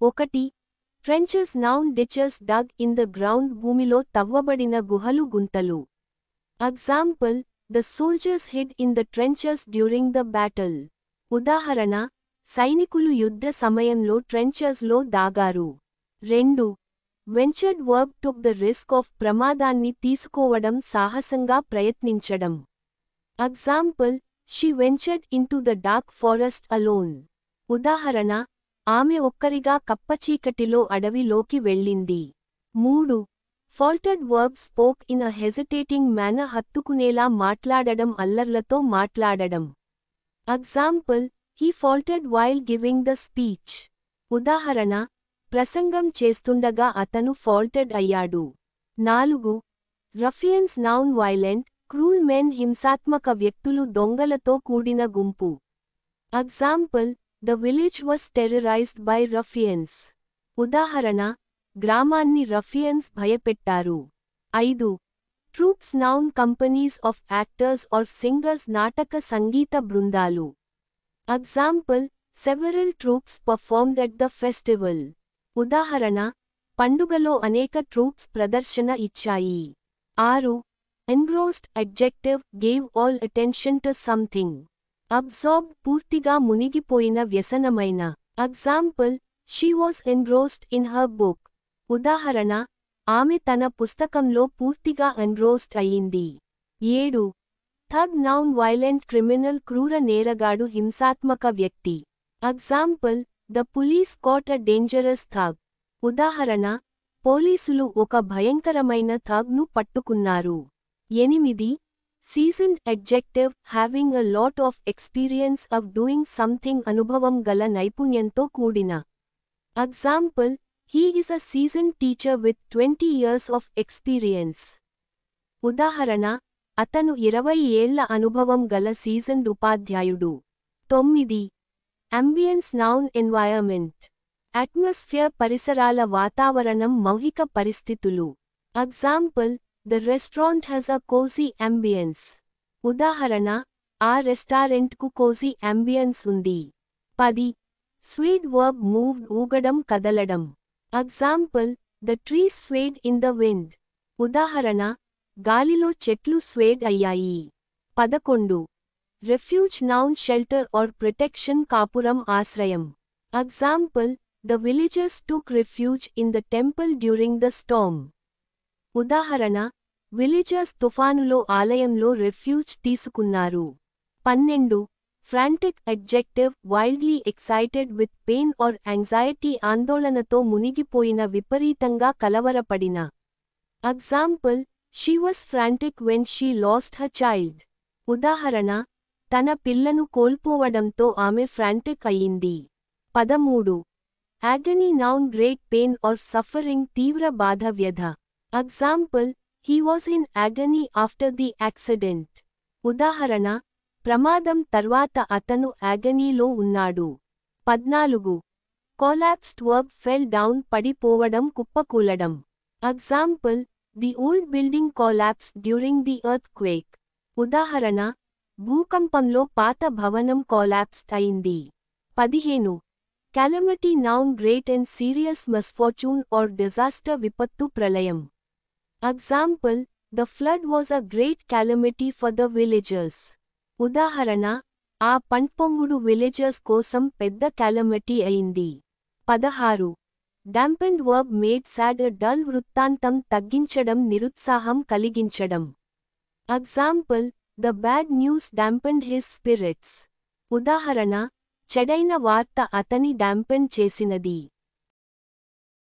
ఒకటి trenches noun ditches dug in the ground భూమిలో తవ్వబడిన గుహలు గుంతలు. Example the soldiers hid in the trenches during the battle. ఉదాహరణ సైనికులు యుద్ధ సమయంలో ట్రెంచెస్లో దాగారు. 2 ventured verb took the risk of ప్రమాదాన్ని తీసుకోవడం సాహసంగా ప్రయత్నించడం. Example she ventured into the dark forest alone. ఉదాహరణ ఆమె ఒక్కరిగా కప్పచీకటిలో అడవిలోకి వెళ్ళింది. 3 faltered verb spoke in a hesitating manner హత్తుకునేలా మాట్లాడడం అల్లర్లతో మాట్లాడడం. Example he faltered while giving the speech. ఉదాహరణ ప్రసంగం చేస్తుండగా అతను ఫాల్టెడ్ అయ్యాడు. 4 ruffians noun violent cruel men హింసాత్మక వ్యక్తులు దొంగలతో కూడిన గుంపు. Example the village was terrorised by ruffians. ఉదాహరణ గ్రామాన్ని రఫియన్స్ భయపెట్టారు. 5 troupes noun companies of actors or singers నాటక సంగీత బృందాలు. Example several troupes performed at the festival. ఉదాహరణ పండుగలో అనేక ట్రూప్స్ ప్రదర్శన ఇచ్చాయి. 6 engrossed adjective gave all attention to something. Absorbed పూర్తిగా మునిగిపోయిన వ్యసనమైన. Example she was ఎన్గ్రోస్డ్ in her book. ఉదాహరణ ఆమె తన పుస్తకంలో పూర్తిగా ఎన్గ్రోస్డ్ అయింది. 7 థగ్ నౌన్ వైలెంట్ క్రిమినల్ క్రూర నేరగాడు హింసాత్మక వ్యక్తి. Example the police caught a dangerous tug. ఉదాహరణ పోలీసులు ఒక భయంకరమైన థగ్ను పట్టుకున్నారు. 8 seasoned adjective having a lot of experience of doing something అనుభవం గల నైపుణ్యంతో కూడిన. Example he is a seasoned teacher with 20 years of experience. ఉదాహరణ అతను 20 ఏళ్ల అనుభవం గల సీజన్డ్ ఉపాధ్యాయుడు. 9 అంబియన్స్ నౌన్ ఎన్వైరన్మెంట్ అట్మాస్ఫియర్ పరిసరాల వాతావరణం మౌలిక పరిస్థితులు. Example the restaurant has a cosy ambience. ఉదాహరణ ఆ రెస్టారెంట్కు కోజీ అంబియన్స్ ఉంది. 10 స్వీడ్ వర్బ్ మూవ్డ్ ఊగడం కదలడం. Example the trees swayed in the wind. ఉదాహరణ గాలిలో చెట్లు స్వేడ్ అయ్యాయి. 11 refuge noun shelter or protection కాపురం ఆశ్రయం. Example the villagers took refuge in the temple during the storm. ఉదాహరణ విలేజర్స్ తుఫానులో ఆలయంలో రెఫ్యూజ్ తీసుకున్నారు. 12 frantic adjective wildly excited with pain or anxiety ఆందోళనతో మునిగిపోయిన విపరీతంగా కలవరపడిన. Example she was frantic when she lost her child. ఉదాహరణ తన పిల్లను కోల్పోవడంతో ఆమె ఫ్రాంటిక్ అయ్యింది. 13 agony noun great pain or suffering తీవ్ర బాధ వ్యధ. Example he was in agony after the accident. ఉదాహరణ ప్రమాదం తర్వాత అతను యాగనీలో ఉన్నాడు. 14 కొలాప్స్డ్ వర్బ్ ఫెల్ డౌన్ పడిపోవడం కుప్పకూలడం. Example the old building collapsed during the earthquake. ఉదాహరణ భూకంపంలో పాత భవనం కొలాప్స్డ్ అయింది. 15 calamity noun great and serious misfortune or disaster విపత్తు ప్రళయం. Example the flood was a great calamity for the villagers. ఉదాహరణ ఆ పంట్పొంగుడు విలేజర్స్ కోసం పెద్ద calamity అయింది. 16 dampened verb made sad a dull వృత్తాంతం తగ్గించడం నిరుత్సాహం కలిగించడం. Example the bad news dampened his spirits. ఉదాహరణ చెడైన వార్త అతని డాంపెన్ చేసినది.